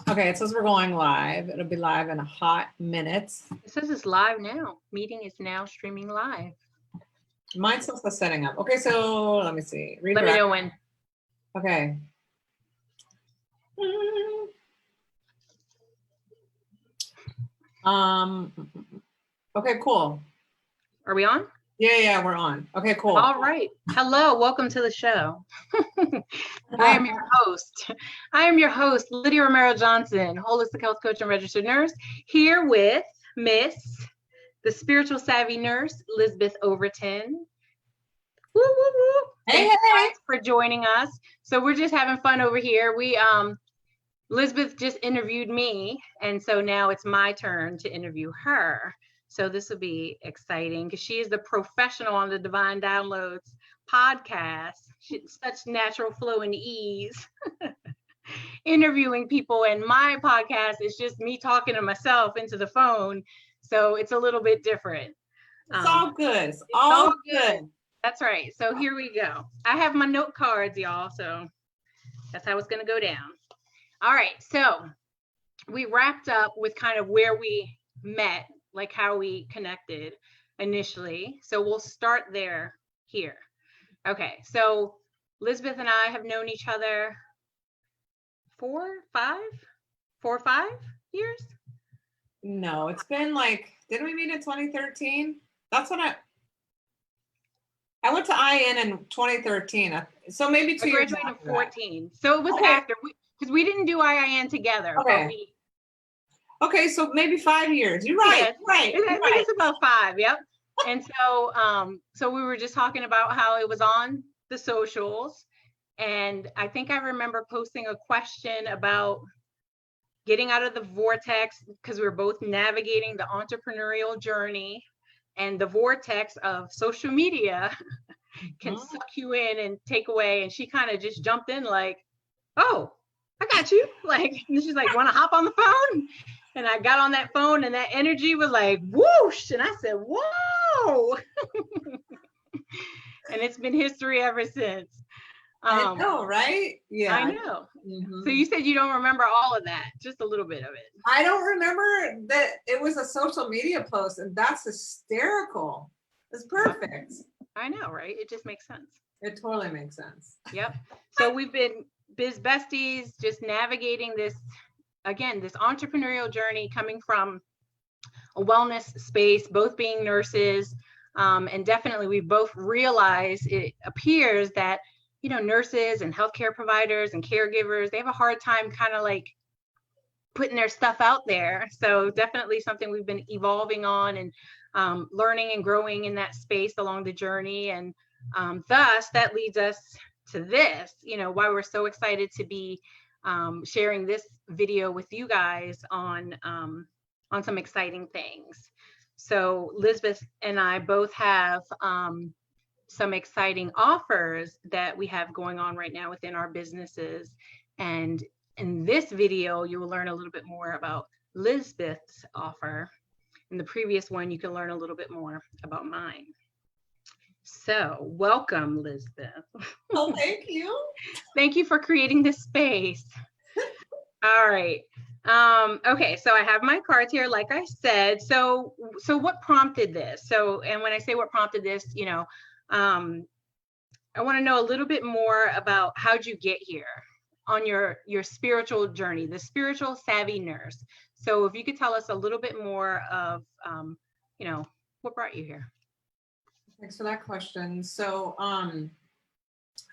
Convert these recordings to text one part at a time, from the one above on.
Okay, it says we're going live. It'll be live in a hot minute. It says it's live now. Meeting is now streaming live. Mine still says setting up. Okay, so let me see. Let me know when. Okay. Okay, cool. Are we on? Yeah, we're on. Okay, cool. All right. Hello, welcome to the show. I am your host, Lydia Romero Johnson, holistic health coach and registered nurse, here with Miss, the spiritual savvy nurse, Lisbeth Overton. Woo, woo, woo. Hey, Thank you guys for joining us. So we're just having fun over here. Lisbeth just interviewed me, and so now it's my turn to interview her. So this will be exciting because she is the professional on the Divine Downloads podcast. She's such natural flow and ease interviewing people, and my podcast is just me talking to myself into the phone. So it's a little bit different. It's all good. It's all good. That's right. So here we go. I have my note cards, y'all. So that's how it's going to go down. All right. So we wrapped up with kind of where we met, like how we connected initially. So we'll start there here. Okay. So Lisbeth and I have known each other 4 or 5 years. No, it's been like, didn't we meet in 2013? That's when I went to IN in 2013. So maybe 2 years. I graduated in 14. So it was after, because we didn't do IIN together. Okay. Okay, so maybe 5 years. You're right. Yes, right. I think it's about 5. Yep. And so we were just talking about how it was on the socials. And I think I remember posting a question about getting out of the vortex, because we were both navigating the entrepreneurial journey, and the vortex of social media can suck you in and take away. And she kind of just jumped in like, oh, I got you. Like, and she's like, want to hop on the phone? And I got on that phone, and that energy was like, whoosh. And I said, whoa. And it's been history ever since. I know, right? Yeah. I know. Mm-hmm. So you said you don't remember all of that, just a little bit of it. I don't remember that it was a social media post, and that's hysterical. It's perfect. I know, right? It just makes sense. It totally makes sense. Yep. So we've been biz besties, just navigating this, again, this entrepreneurial journey, coming from a wellness space, both being nurses. And definitely we both realize, it appears that, you know, nurses and healthcare providers and caregivers, they have a hard time kind of like putting their stuff out there. So definitely something we've been evolving on and learning and growing in that space along the journey. And thus that leads us to this, you know, why we're so excited to be sharing this video with you guys on some exciting things. So Lisbeth and I both have some exciting offers that we have going on right now within our businesses. And in this video, you will learn a little bit more about Lisbeth's offer. In the previous one, you can learn a little bit more about mine. So welcome, Lisbeth. Oh, thank you. Thank you for creating this space. All right. Okay, so I have my cards here, like I said. So what prompted this? And when I say what prompted this, you know, I want to know a little bit more about how'd you get here on your spiritual journey, the spiritual savvy nurse. So if you could tell us a little bit more of, you know, what brought you here? Thanks for that question. So I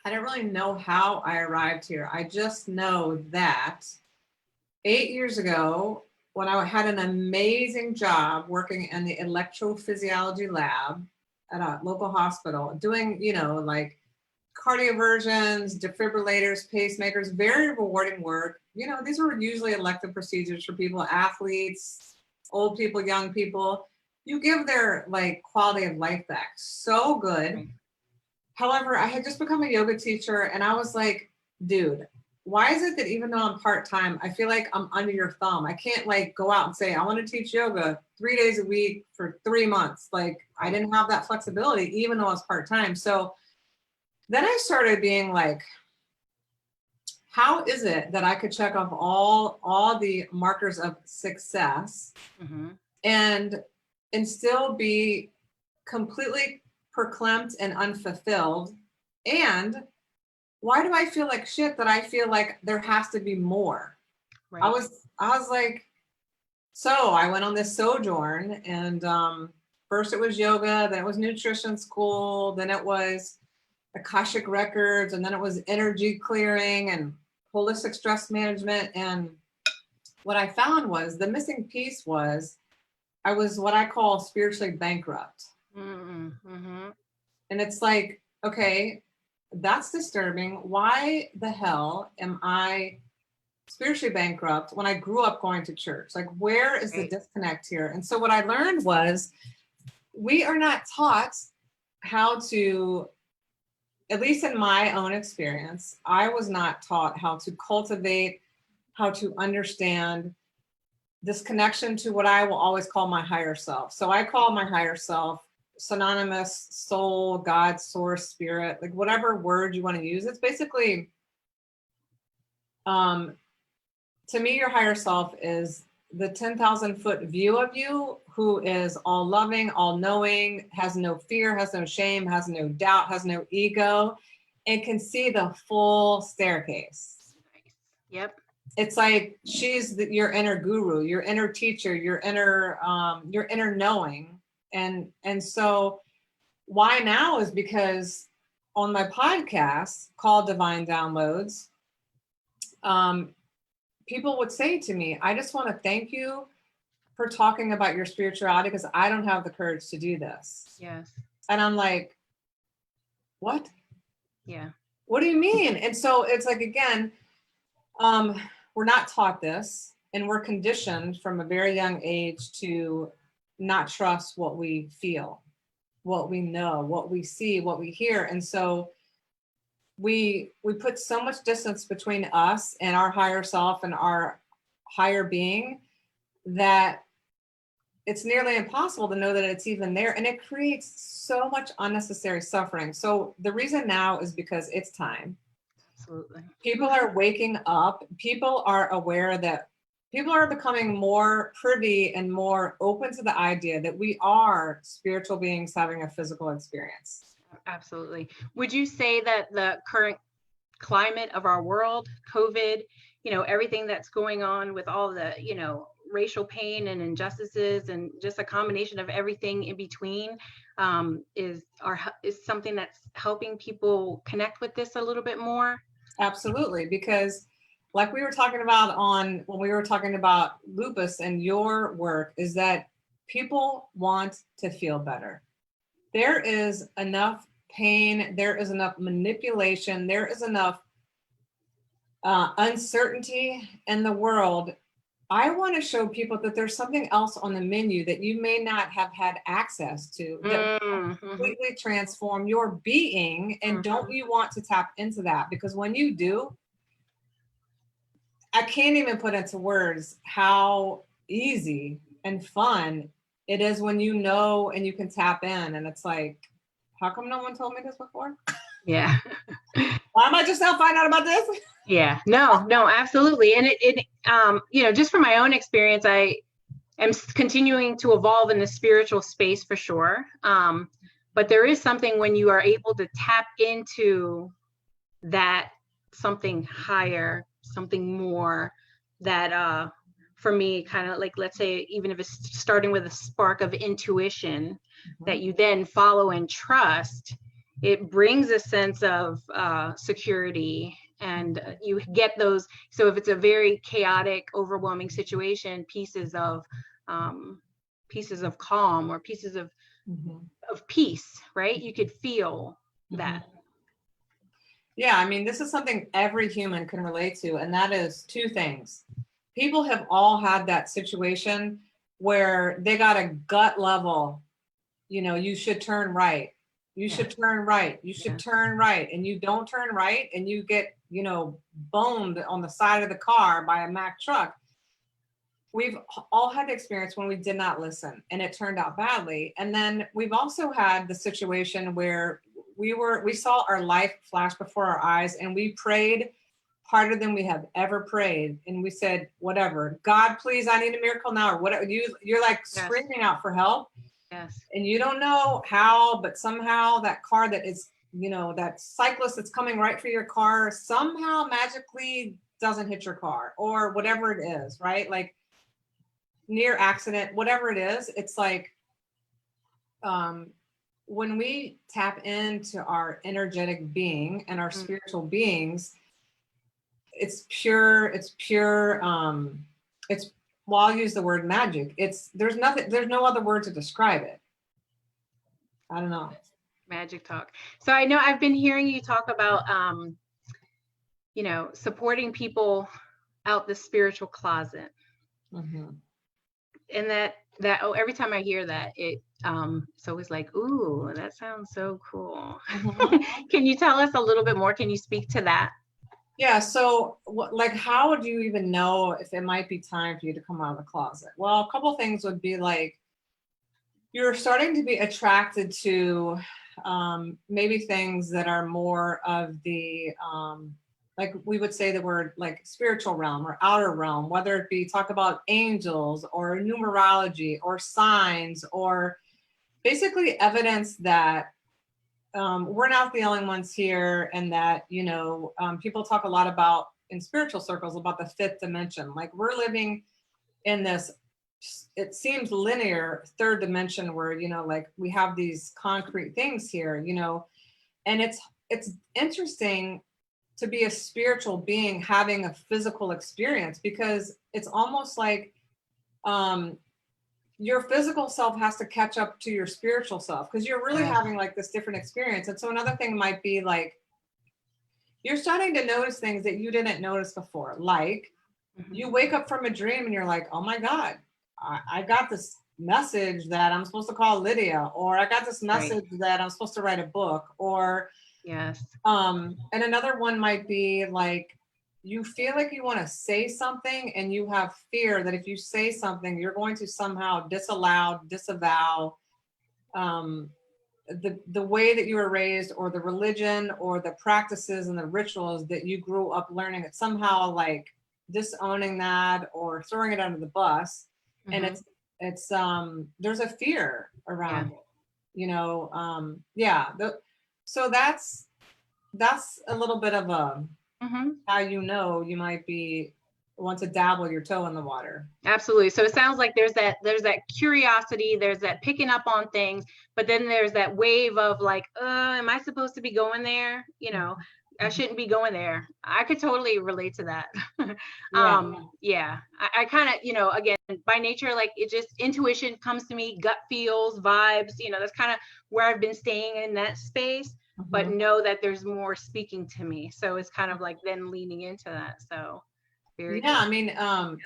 don't really know how I arrived here. I just know that 8 years ago, when I had an amazing job working in the electrophysiology lab at a local hospital, doing, you know, like cardioversions, defibrillators, pacemakers, very rewarding work. You know, these were usually elective procedures for people, athletes, old people, young people. You give their like quality of life back. So good. Right. However, I had just become a yoga teacher, and I was like, dude, why is it that even though I'm part-time, I feel like I'm under your thumb? I can't like go out and say, I want to teach yoga 3 days a week for 3 months. Like I didn't have that flexibility, even though I was part-time. So then I started being like, how is it that I could check off all the markers of success and still be completely verklempt and unfulfilled? And why do I feel like shit that I feel like there has to be more? Right. I was like, so I went on this sojourn, and first it was yoga, then it was nutrition school, then it was Akashic records, and then it was energy clearing and holistic stress management. And what I found was the missing piece was I was what I call spiritually bankrupt. And it's like, okay, that's disturbing. Why the hell am I spiritually bankrupt when I grew up going to church? Like, where is the disconnect here? And so what I learned was we are not taught how to, at least in my own experience, I was not taught how to cultivate, how to understand this connection to what I will always call my higher self. So I call my higher self synonymous soul, God, source, spirit, like whatever word you want to use. It's basically, to me, your higher self is the 10,000 foot view of you, who is all loving, all knowing, has no fear, has no shame, has no doubt, has no ego, and can see the full staircase. Yep. It's like she's your inner guru, your inner teacher, your inner knowing. And so why now is because on my podcast called Divine Downloads, people would say to me, I just want to thank you for talking about your spirituality, because I don't have the courage to do this. Yes. And I'm like, what? Yeah. What do you mean? And so it's like, again, we're not taught this, and we're conditioned from a very young age to not trust what we feel, what we know, what we see, what we hear. And so we put so much distance between us and our higher self and our higher being that it's nearly impossible to know that it's even there. And it creates so much unnecessary suffering. So the reason now is because it's time. Absolutely. People are waking up. People are aware that people are becoming more privy and more open to the idea that we are spiritual beings having a physical experience. Absolutely. Would you say that the current climate of our world, COVID, everything that's going on with all the, racial pain and injustices and just a combination of everything in between, is something that's helping people connect with this a little bit more? Absolutely, because like we were talking about when we were talking about lupus and your work, is that people want to feel better. There is enough pain, there is enough manipulation, there is enough uncertainty in the world. I want to show people that there's something else on the menu that you may not have had access to that will completely transform your being. And don't you want to tap into that? Because when you do, I can't even put into words how easy and fun it is when you know and you can tap in. And it's like, how come no one told me this before? Yeah. Why am I just now finding out about this? Yeah, no, absolutely. And it just from my own experience, I am continuing to evolve in the spiritual space for sure. But there is something when you are able to tap into that something higher, something more, that for me, kind of like, let's say, even if it's starting with a spark of intuition that you then follow and trust, it brings a sense of security. And you get those. So if it's a very chaotic, overwhelming situation, pieces of calm or pieces of peace, right? You could feel that. Yeah, I mean, this is something every human can relate to, and that is two things. People have all had that situation where they got a gut level, you should turn right. You should turn right. You should turn right. And you don't turn right, and you get, boned on the side of the car by a Mack truck. We've all had the experience when we did not listen and it turned out badly. And then we've also had the situation where we saw our life flash before our eyes and we prayed harder than we have ever prayed. And we said, whatever, God, please, I need a miracle now, or whatever. You're like screaming out for help. Yes. And you don't know how, but somehow that car that is, that cyclist that's coming right for your car somehow magically doesn't hit your car, or whatever it is, right? Like near accident, whatever it is. It's like, when we tap into our energetic being and our spiritual beings, it's pure, well, I'll use the word magic. There's no other word to describe it. I don't know. Magic talk. So I know I've been hearing you talk about, supporting people out the spiritual closet. Mm-hmm. And that every time I hear that, it's always like, ooh, that sounds so cool. Mm-hmm. Can you tell us a little bit more? Can you speak to that? Yeah. So how would you even know if it might be time for you to come out of the closet? Well, a couple things would be like, you're starting to be attracted to maybe things that are more of the, like we would say the word like spiritual realm or outer realm, whether it be talk about angels or numerology or signs, or basically evidence that we're not the only ones here, and that, people talk a lot about in spiritual circles about the fifth dimension. Like we're living in this, it seems linear third dimension where, like we have these concrete things here, and it's interesting to be a spiritual being having a physical experience, because it's almost like your physical self has to catch up to your spiritual self, because you're really having like this different experience. And so another thing might be like, you're starting to notice things that you didn't notice before. Like you wake up from a dream and you're like, oh my God, I got this message that I'm supposed to call Lydia, or I got this message that I'm supposed to write a book, or yes. And another one might be like, you feel like you want to say something and you have fear that if you say something, you're going to somehow disavow the way that you were raised, or the religion, or the practices and the rituals that you grew up learning. It's somehow like disowning that or throwing it under the bus. And it's there's a fear around it, so that's a little bit of a how you might be want to dabble your toe in the water. Absolutely. So it sounds like there's that curiosity, there's that picking up on things, but then there's that wave of like, am I supposed to be going there? I shouldn't be going there. I could totally relate to that. I kind of, again, by nature, like it just intuition comes to me, gut feels, vibes, that's kind of where I've been staying in that space, but know that there's more speaking to me. So it's kind of like then leaning into that. So very cool. I mean,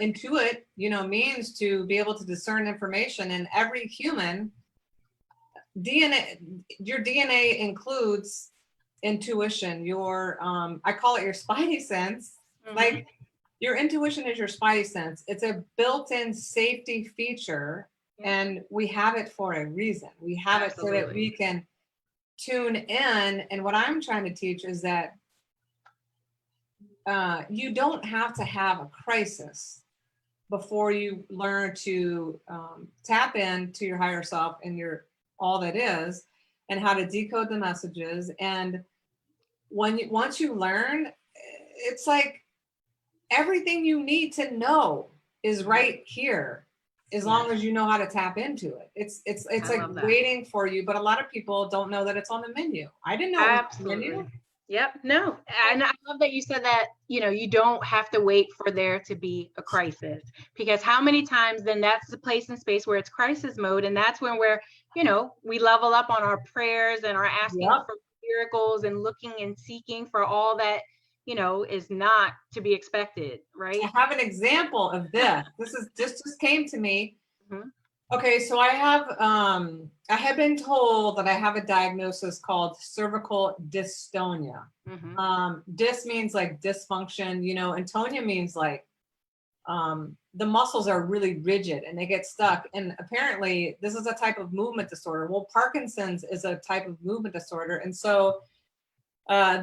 intuit, means to be able to discern information. And every human your DNA includes intuition. Your I call it your spidey sense. Like your intuition is your spidey sense. It's a built-in safety feature, and we have it for a reason. We have it so that we can tune in. And what I'm trying to teach is that you don't have to have a crisis before you learn to tap into your higher self and your all that is, and how to decode the messages. And once you learn, it's like everything you need to know is right here, as long as you know how to tap into it. It's like waiting for you. But a lot of people don't know that it's on the menu. I didn't know it was on the menu. Yep. No. And I love that you said that, you don't have to wait for there to be a crisis, because how many times then that's the place and space where it's crisis mode. And that's when we're, we level up on our prayers and are asking for miracles and looking and seeking for all that, is not to be expected. Right. I have an example of this. This just came to me. Okay, so I have been told that I have a diagnosis called cervical dystonia. Dys means like dysfunction, and tonia means like the muscles are really rigid and they get stuck. And apparently this is a type of movement disorder. Well, Parkinson's is a type of movement disorder. And so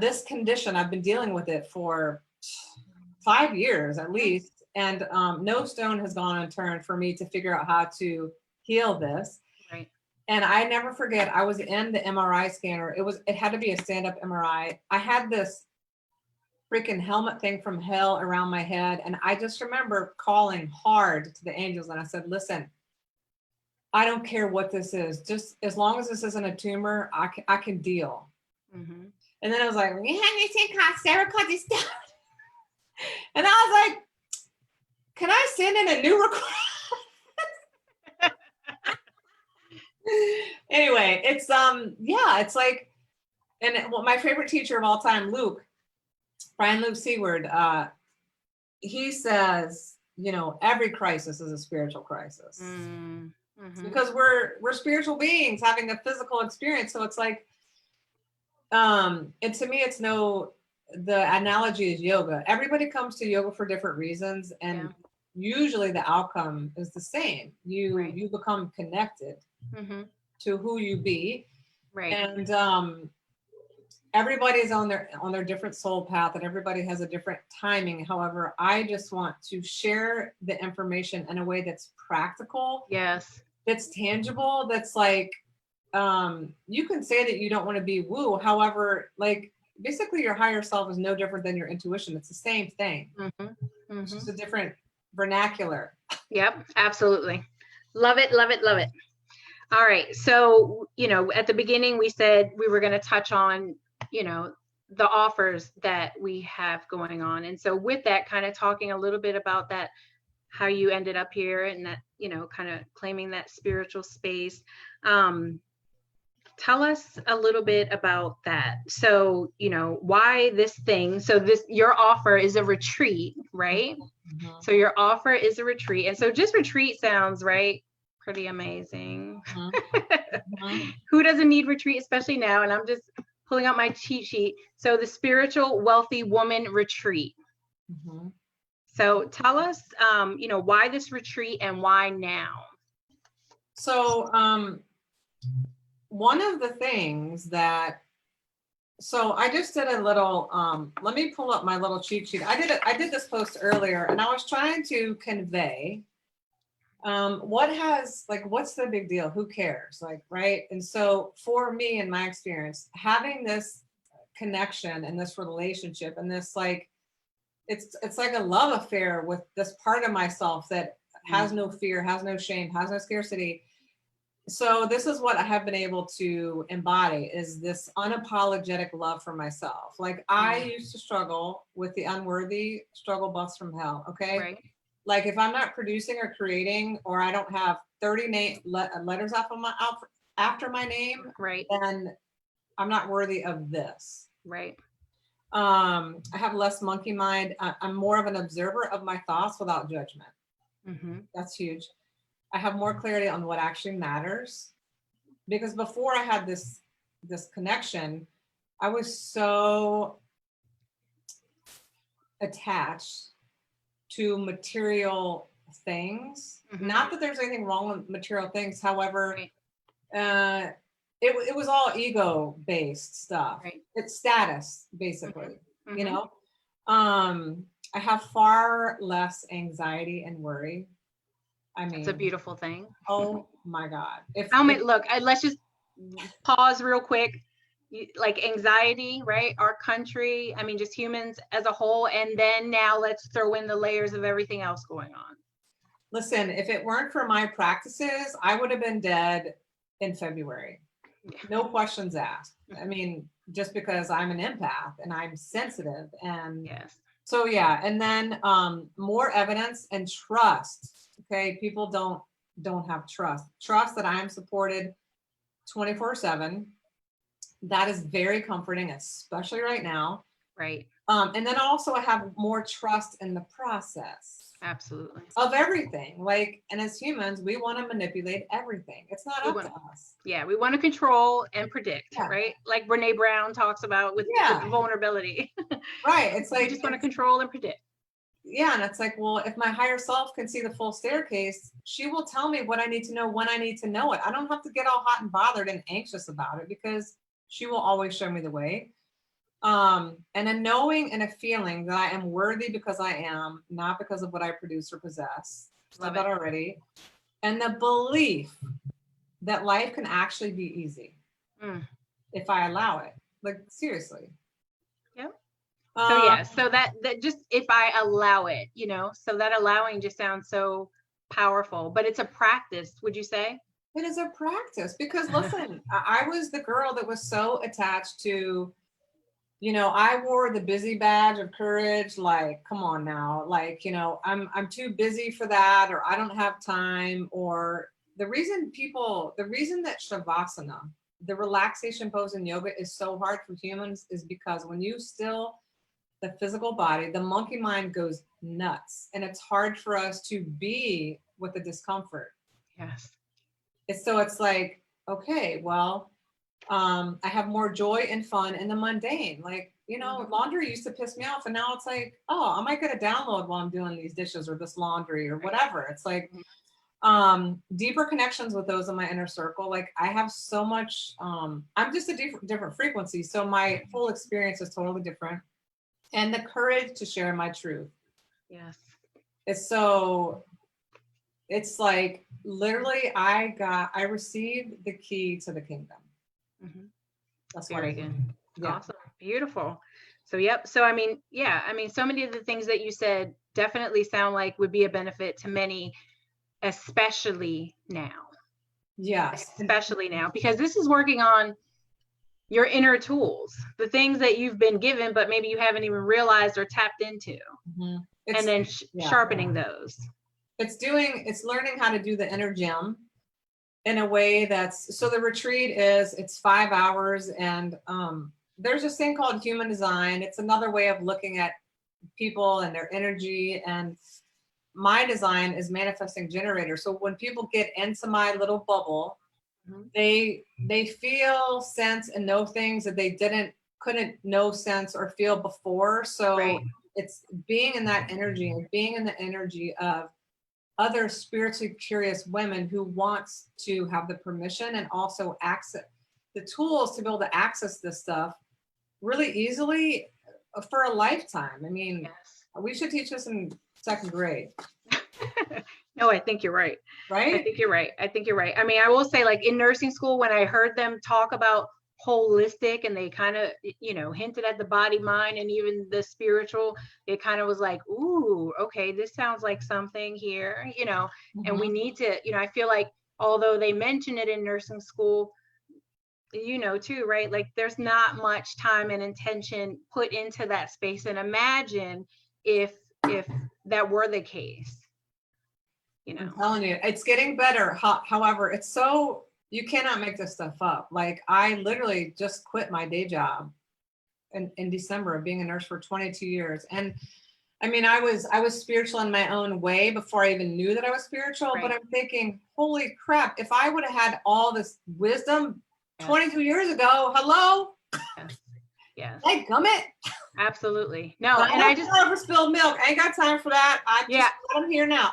this condition, I've been dealing with it for 5 years at least. And no stone has gone unturned for me to figure out how to heal this. Right. And I never forget, I was in the MRI scanner. It had to be a stand-up MRI. I had this freaking helmet thing from hell around my head. And I just remember calling hard to the angels. And I said, listen, I don't care what this is. Just as long as this isn't a tumor, I can deal. Mm-hmm. And then I was like, Sarah cut this down. And I was like, can I send in a new request? Anyway, it's it's like, and my favorite teacher of all time, Luke Seward, he says, every crisis is a spiritual crisis. Mm-hmm. Because we're spiritual beings having a physical experience. So it's like, and to me, the analogy is yoga. Everybody comes to yoga for different reasons, and usually the outcome is the same. You become connected to who you be, right? And everybody's on their different soul path, and everybody has a different timing. However, I just want to share the information in a way that's practical, that's tangible, that's like, you can say that you don't want to be woo. However, like, basically your higher self is no different than your intuition. It's the same thing. It's just a different vernacular. Yep, absolutely. Love it, love it, love it. All right. So, at the beginning, we said we were going to touch on, the offers that we have going on. And so with that, kind of talking a little bit about that, how you ended up here and that, kind of claiming that spiritual space. Tell us a little bit about that. So, why this thing? So your offer is a retreat, right? Mm-hmm. So your offer is a retreat. And so just retreat sounds, right, pretty amazing. Mm-hmm. Who doesn't need retreat, especially now? And I'm just pulling out my cheat sheet. So the Spiritual Wealthy Woman Retreat. Mm-hmm. So tell us, why this retreat and why now? So one of the things so I just did a little, let me pull up my little cheat sheet. I did this post earlier, and I was trying to convey what's the big deal? Who cares? Like, right? And so for me, in my experience, having this connection and this relationship and this, like, it's like a love affair with this part of myself that has no fear, has no shame, has no scarcity. So this is what I have been able to embody, is this unapologetic love for myself. Like, I used to struggle with the unworthy struggle bus from hell. Okay. Right. Like, if I'm not producing or creating, or I don't have 30 letters after my name, right, then I'm not worthy of this. Right. I have less monkey mind. I'm more of an observer of my thoughts without judgment. That's huge. I have more clarity on what actually matters, because before I had this connection, I was so attached to material things. Not that there's anything wrong with material things. However, it was all ego based stuff. Right. It's status, basically. I have far less anxiety and worry. I mean, it's a beautiful thing. Oh my God. Look, let's just pause real quick. Like anxiety, right? Our country, I mean, just humans as a whole. And then now let's throw in the layers of everything else going on. Listen, if it weren't for my practices, I would have been dead in February. No questions asked. I mean, just because I'm an empath and I'm sensitive. And so, and then more evidence and trust. Okay, people don't have trust that I'm supported 24/7. That is very comforting, especially right now. Right. And then also I have more trust in the process. Absolutely. Of everything. Like, and as humans, we want to manipulate everything. It's not up to us. Yeah, we want to control and predict, right? Like Brene Brown talks about with vulnerability. Right. It's like, we just want to control and predict. Yeah. And it's like, well, if my higher self can see the full staircase, she will tell me what I need to know when I need to know it. I don't have to get all hot and bothered and anxious about it, because she will always show me the way. And a knowing and a feeling that I am worthy because I am, not because of what I produce or possess. Said that already. And the belief that life can actually be easy if I allow it. Like, seriously. Yep. So yeah, so that just, if I allow it, you know, so that allowing just sounds so powerful, but it's a practice, would you say? It is a practice because listen, I was the girl that was so attached to, you know, I wore the busy badge of courage. Like, come on now, like, you know, I'm too busy for that, or I don't have time, or the reason that Shavasana, the relaxation pose in yoga, is so hard for humans is because when you still the physical body, the monkey mind goes nuts, and it's hard for us to be with the discomfort. Yes. It's like, okay, well, I have more joy and fun in the mundane. Like, you know, laundry used to piss me off, and now it's like, oh, I might get a download while I'm doing these dishes or this laundry or whatever. It's like deeper connections with those in my inner circle. Like, I have so much, I'm just a different frequency. So my whole experience is totally different. And the courage to share my truth. Yes. It's like literally I received the key to the kingdom. That's very good. Yeah. Awesome. Beautiful. So yep. So I mean, yeah, I mean, so many of the things that you said definitely sound like would be a benefit to many, especially now. Yes. Especially now, because this is working on your inner tools, the things that you've been given, but maybe you haven't even realized or tapped into, and then sharpening those. It's learning how to do the inner gym in a way that's, so the retreat it's 5 hours, and there's this thing called human design. It's another way of looking at people and their energy, and my design is manifesting generator. So when people get into my little bubble, they feel, sense, and know things that they couldn't know, sense, or feel before. So it's being in that energy and being in the energy of other spiritually curious women who wants to have the permission and also access the tools to be able to access this stuff really easily for a lifetime. I mean, we should teach this in 2nd grade. No, I think you're right. Right? I think you're right. I mean, I will say, like, in nursing school, when I heard them talk about holistic, and they kind of, you know, hinted at the body, mind, and even the spiritual, it kind of was like, ooh, okay, this sounds like something here, you know, and we need to, you know, I feel like although they mention it in nursing school, you know, too, right? Like, there's not much time and intention put into that space. And imagine if that were the case. You know, I'm telling you, it's getting better. However, it's so, you cannot make this stuff up. Like, I literally just quit my day job in December of being a nurse for 22 years. And I mean, I was spiritual in my own way before I even knew that I was spiritual. But I'm thinking, holy crap, if I would have had all this wisdom 22 years ago, hello? Yes. Like, gummit. Absolutely. No, but and I just over spilled milk. I ain't got time for that. I'm here now.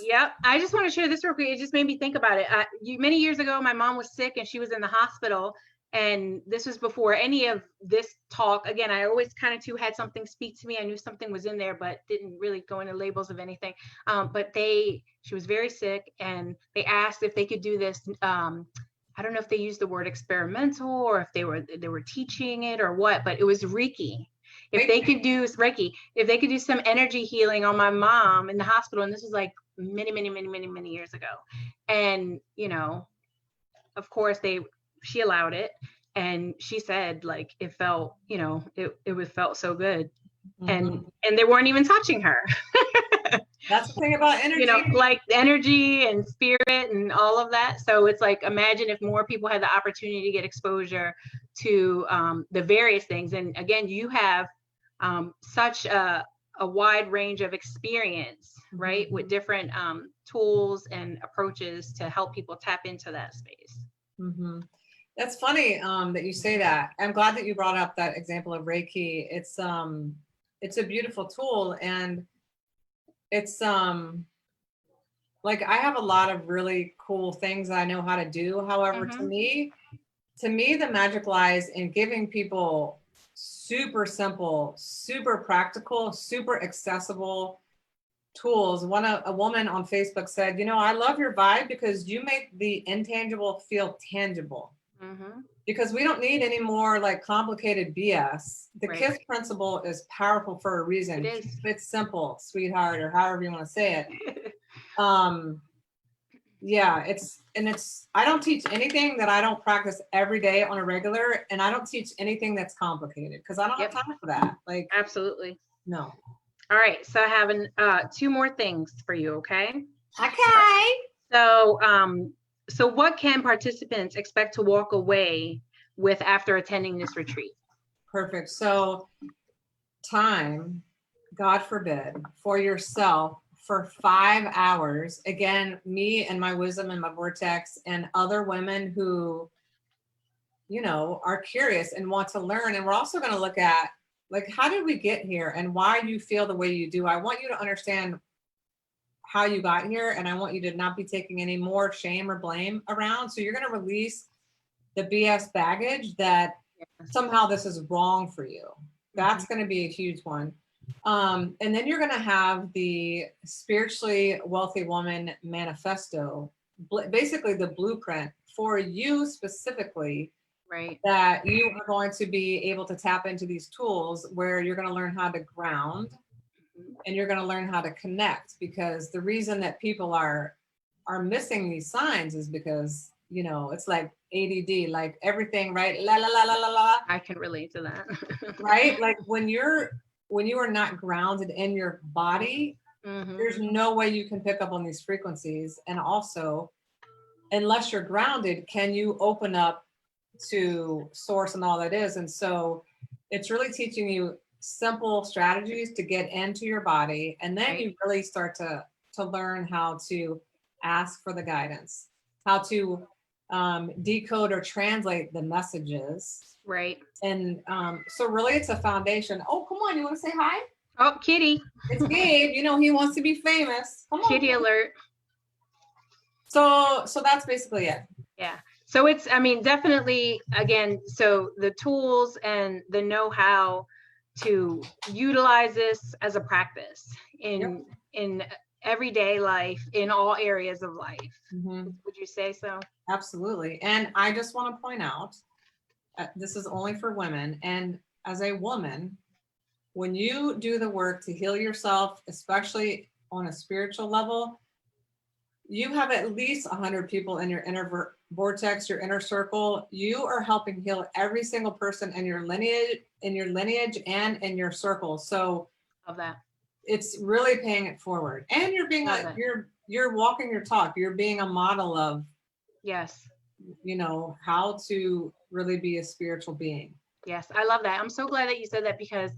Yep. I just want to share this real quick. It just made me think about it. Many years ago, my mom was sick and she was in the hospital. And this was before any of this talk. Again, I always kind of too had something speak to me. I knew something was in there, but didn't really go into labels of anything. But she was very sick, and they asked if they could do this. I don't know if they used the word experimental or if they were teaching it or what, but it was Reiki. If they could do Reiki, if they could do some energy healing on my mom in the hospital, and this was like many years ago. And, you know, of course she allowed it. And she said, like, it felt, you know, it felt so good. And they weren't even touching her. That's the thing about energy. You know, like energy and spirit and all of that. So it's like, imagine if more people had the opportunity to get exposure to the various things. And again, you have such a wide range of experience, right, with different tools and approaches to help people tap into that space. That's funny that you say that. I'm glad that you brought up that example of Reiki. It's a beautiful tool, and it's like, I have a lot of really cool things I know how to do. However, to me, the magic lies in giving people super simple, super practical, super accessible tools. A woman on Facebook said, I love your vibe because you make the intangible feel tangible. Mm-hmm. Because we don't need any more like complicated BS. The Right. KISS principle is powerful for a reason. It is. It's simple, sweetheart, or however you want to say it. Yeah, I don't teach anything that I don't practice every day on a regular, and I don't teach anything that's complicated because I don't have time for that. Like, absolutely. no. All right, so I have two more things for you, okay? Okay. So what can participants expect to walk away with after attending this retreat? Perfect. So time, God forbid, for yourself for 5 hours. Again, me and my wisdom and my vortex and other women who, are curious and want to learn. And we're also going to look at like, how did we get here and why you feel the way you do? I want you to understand how you got here. And I want you to not be taking any more shame or blame around. So you're going to release the BS baggage that somehow this is wrong for you. That's going to be a huge one. And then you're going to have the Spiritually Wealthy Woman Manifesto, basically the blueprint for you specifically, right? That you are going to be able to tap into these tools where you're going to learn how to ground and you're going to learn how to connect, because the reason that people are missing these signs is because, it's like ADD, like everything, right? La, la, la, la, la, la. I can relate to that. Right? Like when you are not grounded in your body, there's no way you can pick up on these frequencies. And also, unless you're grounded, can you open up to source and all that is? And so it's really teaching you simple strategies to get into your body. And then you really start to learn how to ask for the guidance, how to decode or translate the messages. Right. And so really it's a foundation. Oh, come on. You want to say hi? Oh, Kitty. It's Gabe. He wants to be famous. Come on. Kitty alert. So that's basically it. Yeah. So it's, definitely, again, so the tools and the know-how to utilize this as a practice in everyday life, in all areas of life. Would you say so? Absolutely. And I just want to point out, this is only for women. And as a woman, when you do the work to heal yourself, especially on a spiritual level, you have at least 100 people in your inner vortex, your inner circle. You are helping heal every single person in your lineage and in your circle. So Love that. It's really paying it forward. And you're being you're walking your talk. You're being a model of how to really be a spiritual being. Yes, I love that. I'm so glad that you said that, because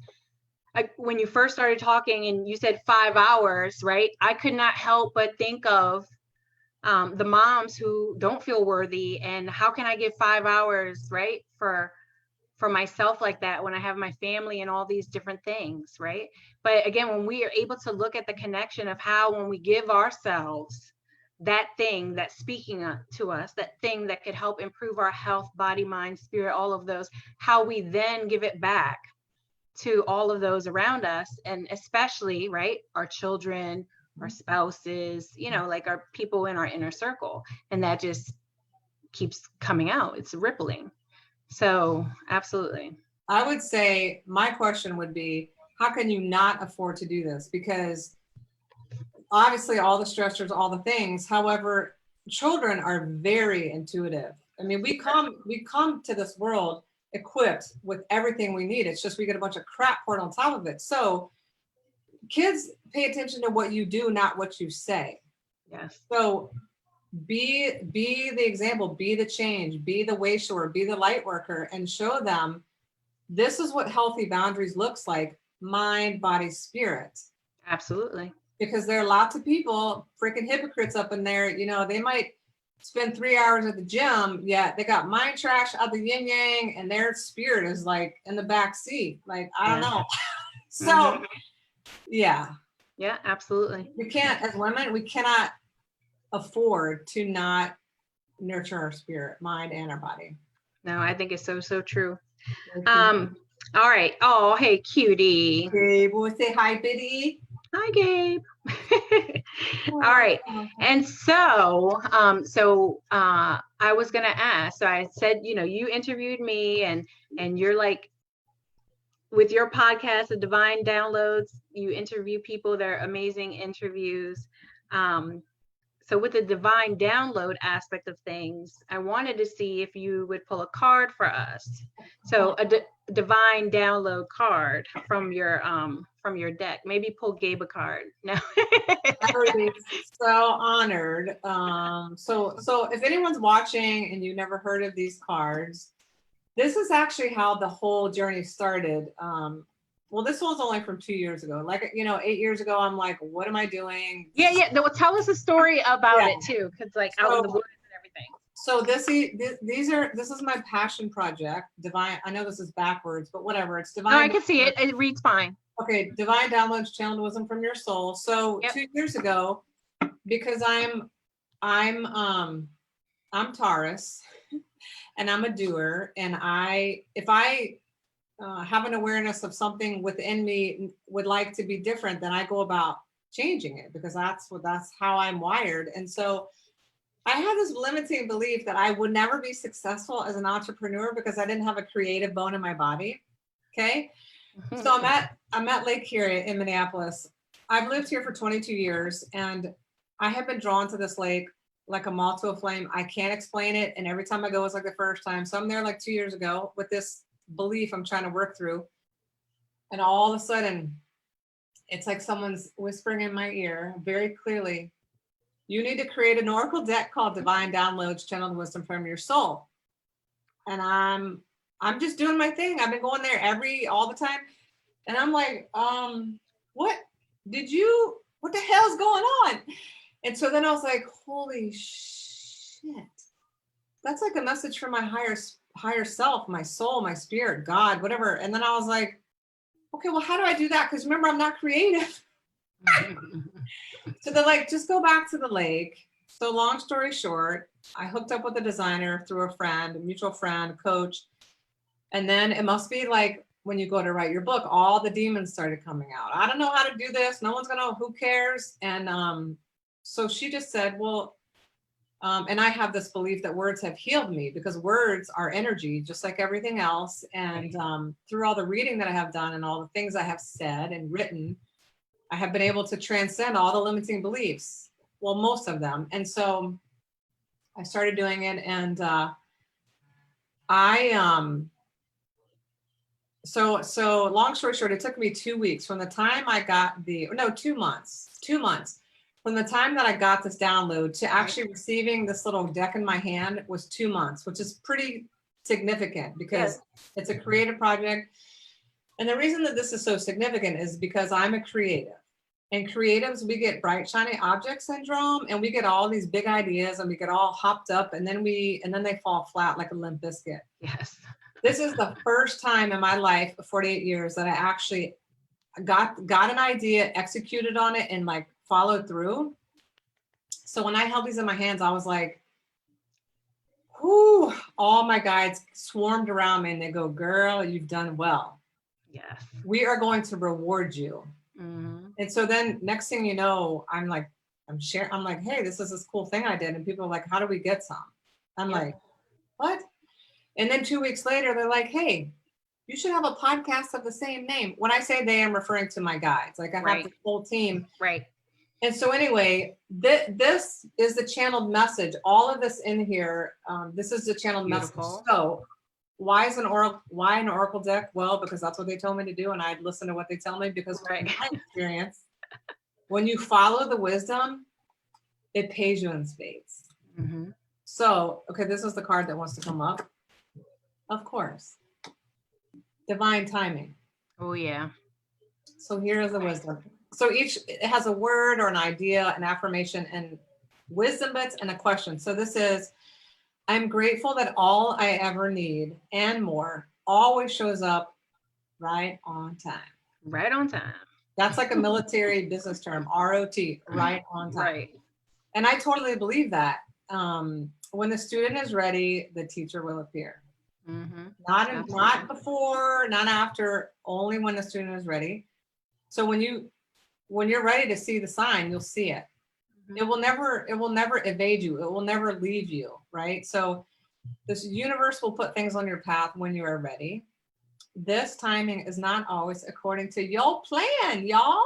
when you first started talking and you said 5 hours, right? I could not help but think of the moms who don't feel worthy, and how can I give 5 hours, right, for myself like that when I have my family and all these different things, right? But again, when we are able to look at the connection of how, when we give ourselves that thing that's speaking to us, that thing that could help improve our health, body, mind, spirit, all of those, how we then give it back to all of those around us, and especially, right, our children, our spouses, like our people in our inner circle. And that just keeps coming out. It's rippling. So absolutely. I would say my question would be, how can you not afford to do this? Because obviously all the stressors, all the things. However, children are very intuitive. I mean, we come to this world equipped with everything we need. It's just we get a bunch of crap poured on top of it. So kids pay attention to what you do, not what you say. Yes. So be the example, be the change, be the way shower, be the light worker, and show them this is what healthy boundaries looks like: mind, body, spirit. Absolutely. Because there are lots of people, freaking hypocrites up in there. They might spend 3 hours at the gym, yet they got mind trash out the yin yang, and their spirit is like in the back seat. Like, I don't know. So yeah, absolutely. we can't, as women, we cannot afford to not nurture our spirit, mind, and our body. No, I think it's so true. All right. Oh, hey, cutie. Gabe, will say hi, Biddy. Hi, Gabe. All right. Oh, And I was gonna ask. So I said, you interviewed me, and you're like, with your podcast, The Divine Downloads, you interview people. They're amazing interviews. So with the divine download aspect of things, I wanted to see if you would pull a card for us. So a divine download card from your deck. Maybe pull Gabe a card. No. I would be so honored. So if anyone's watching and you've never heard of these cards, this is actually how the whole journey started. Well, this one's only from 2 years ago. Like, 8 years ago, I'm like, what am I doing? Yeah. No, tell us a story about it too, because like out in the woods and everything. So this is my passion project. Divine. I know this is backwards, but whatever. It's divine. No, I can see it. It reads fine. Okay, divine downloads, channeled wisdom from your soul. So 2 years ago, because I'm Taurus, and I'm a doer, and if I have an awareness of something within me would like to be different, then I go about changing it, because that's how I'm wired. And so I had this limiting belief that I would never be successful as an entrepreneur because I didn't have a creative bone in my body. Okay. So I'm at Lake Erie in Minneapolis. I've lived here for 22 years, and I have been drawn to this lake like a moth to a flame. I can't explain it. And every time I go, it's like the first time. So I'm there like 2 years ago with this belief I'm trying to work through. And all of a sudden, it's like someone's whispering in my ear very clearly, you need to create an oracle deck called Divine Downloads, Channeled Wisdom from Your Soul. And I'm just doing my thing. I've been going there all the time. And I'm like, what the hell's going on? And so then I was like, holy shit. That's like a message from my higher self, my soul, my spirit, God, whatever. And then I was like, okay, well, how do I do that? Because remember, I'm not creative. So they're like, just go back to the lake. So long story short, I hooked up with a designer through a friend, a mutual friend, a coach. And then it must be like when you go to write your book, all the demons started coming out. I don't know how to do this. No one's going to know. Who cares? And so she just said, well, and I have this belief that words have healed me, because words are energy, just like everything else. And through all the reading that I have done and all the things I have said and written, I have been able to transcend all the limiting beliefs. Well, most of them. And so I started doing it. And so long story short, it took me 2 weeks from the time I got 2 months from the time that I got this download to actually receiving this little deck in my hand was 2 months, which is pretty significant because it's a creative project. And the reason that this is so significant is because I'm a creative. And creatives, we get bright, shiny object syndrome, and we get all these big ideas and we get all hopped up, and then they fall flat like a limp biscuit. Yes. This is the first time in my life, 48 years, that I actually got an idea, executed on it, and like followed through. So when I held these in my hands, I was like, whoo, all my guides swarmed around me and they go, girl, you've done well. Yes. We are going to reward you. Mm-hmm. And so then next thing you know, I'm like, hey, this is this cool thing I did. And people are like, how do we get some? I'm like, what? And then 2 weeks later, they're like, hey, you should have a podcast of the same name. When I say they, I'm referring to my guides. Like I have the whole team. Right. And so anyway, this is the channeled message. All of this in here, this is the channeled message. So why an oracle deck? Well, because that's what they told me to do. And I'd listen to what they tell me, because from my experience, when you follow the wisdom, it pays you in spades. Mm-hmm. So, okay, this is the card that wants to come up. Of course. Divine timing. Oh, yeah. So here is the wisdom. So it has a word or an idea, an affirmation, and wisdom bits and a question. So this is, I'm grateful that all I ever need and more always shows up right on time. Right on time. That's like a military business term, ROT, right on time. Right. And I totally believe that. When the student is ready, the teacher will appear. Not before, not after, only when the student is ready. So when you're ready to see the sign, you'll see it. It will never evade you. It will never leave you, right? So this universe will put things on your path when you are ready. This timing is not always according to your plan, y'all.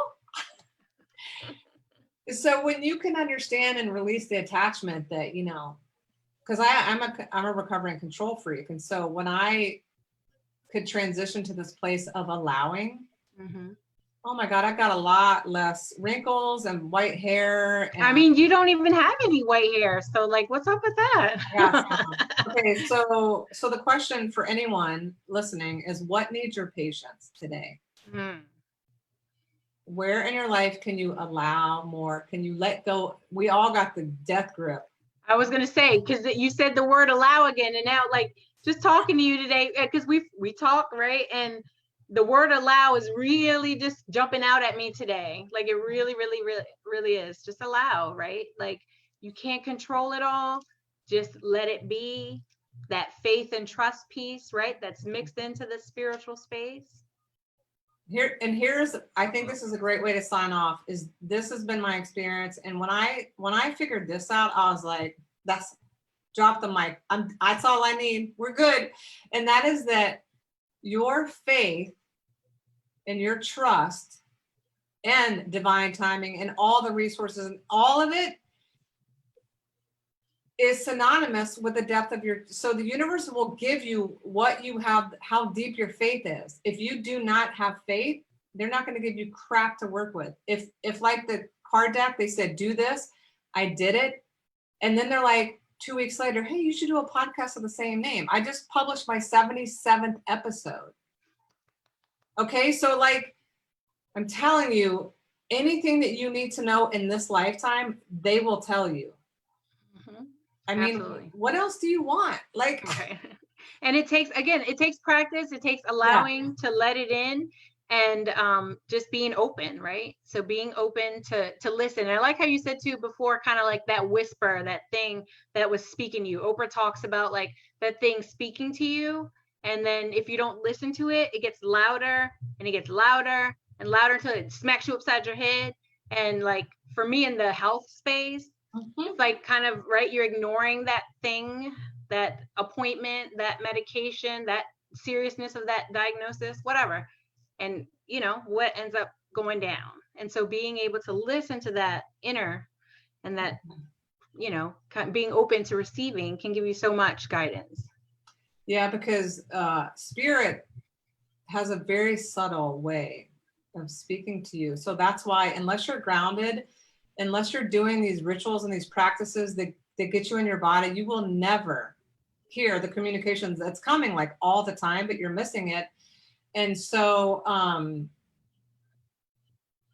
So when you can understand and release the attachment that, because I'm a recovering control freak. And so when I could transition to this place of allowing, oh my God, I've got a lot less wrinkles and white hair. And I mean, you don't even have any white hair. So like, what's up with that? yeah, okay, so the question for anyone listening is, what needs your patience today? Where in your life can you allow more? Can you let go? We all got the death grip. I was gonna say, because you said the word allow again, and now like just talking to you today, because we talk, right? And the word allow is really just jumping out at me today. Like it really, really, really, really is. Just allow, right? Like you can't control it all. Just let it be. That faith and trust piece, right? That's mixed into the spiritual space. Here's I think this is a great way to sign off. This has been my experience, and when I figured this out, I was like, that's drop the mic. That's all I need. We're good. And that is that your faith and your trust and divine timing and all the resources and all of it is synonymous with the depth of so the universe will give you what you have, how deep your faith is. If you do not have faith, they're not going to give you crap to work with. If like the card deck, they said, do this, I did it. And then they're like 2 weeks later, hey, you should do a podcast of the same name. I just published my 77th episode. Okay. So like, I'm telling you, anything that you need to know in this lifetime, they will tell you. I mean, absolutely. What else do you want? Like, okay. And it takes practice. It takes allowing to let it in, and just being open, right? So being open to listen. And I like how you said too before, kind of like that whisper, that thing that was speaking to you. Oprah talks about like that thing speaking to you. And then if you don't listen to it, it gets louder and it gets louder and louder until it smacks you upside your head. And like for me in the health space, it's like kind of, right, you're ignoring that thing, that appointment, that medication, that seriousness of that diagnosis, whatever. And what ends up going down. And so being able to listen to that inner and that, kind of being open to receiving can give you so much guidance. Yeah, because spirit has a very subtle way of speaking to you. So that's why, unless you're grounded, unless you're doing these rituals and these practices that get you in your body, you will never hear the communications that's coming like all the time, but you're missing it. And so,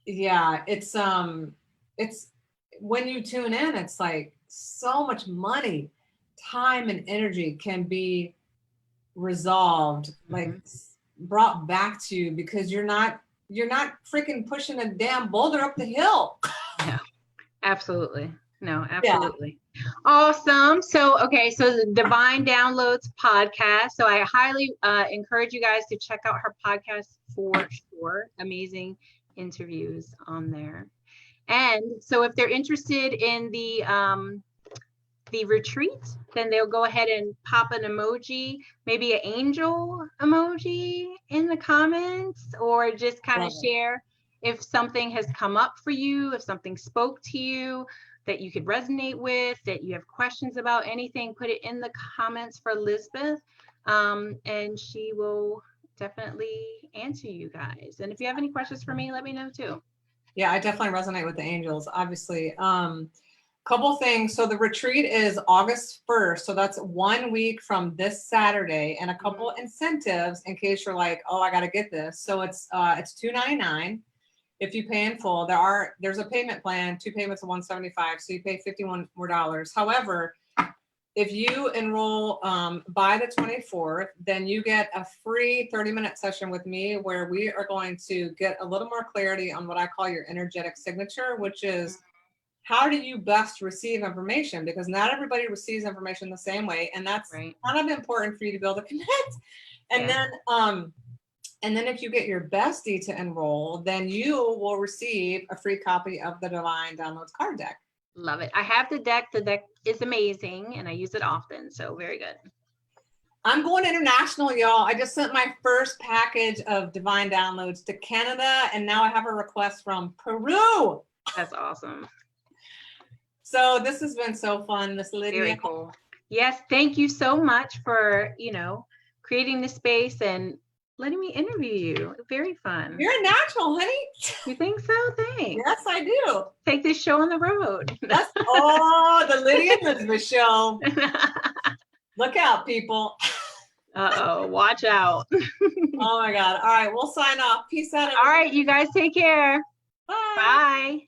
yeah, it's when you tune in, it's like so much money, time and energy can be resolved, like brought back to you, because you're not freaking pushing a damn boulder up the hill. Yeah, absolutely. No, absolutely. Yeah. Awesome. So, okay. So the Divine Downloads podcast. So I highly encourage you guys to check out her podcast for sure. Amazing interviews on there. And so if they're interested in the retreat, then they'll go ahead and pop an emoji, maybe an angel emoji in the comments, or just kind of share if something has come up for you, if something spoke to you that you could resonate with, that you have questions about, anything, put it in the comments for Lisbeth, and she will definitely answer you guys. And if you have any questions for me, let me know too. Yeah, I definitely resonate with the angels, obviously. Couple things. So the retreat is August 1st. So that's 1 week from this Saturday, and a couple incentives in case you're like, oh, I got to get this. So it's $299 if you pay in full. There's a payment plan, 2 payments of $175. So you pay $51 more. However, if you enroll by the 24th, then you get a free 30-minute session with me where we are going to get a little more clarity on what I call your energetic signature, which is how do you best receive information? Because not everybody receives information the same way. And that's Right. kind of important for you to be able to connect. And Yeah. then if you get your bestie to enroll, then you will receive a free copy of the Divine Downloads card deck. Love it. I have the deck. The deck is amazing and I use it often. So very good. I'm going international, y'all. I just sent my first package of Divine Downloads to Canada, and now I have a request from Peru. That's awesome. So this has been so fun, Miss Lydia. Very cool. Yes, thank you so much for, creating the space and letting me interview you. Very fun. You're a natural, honey. You think so? Thanks. Yes, I do. Take this show on the road. That's the Lydia Elizabeth show. Look out, people. Uh-oh, watch out. Oh my God. All right, we'll sign off. Peace out. All right, you guys take care. Bye. Bye.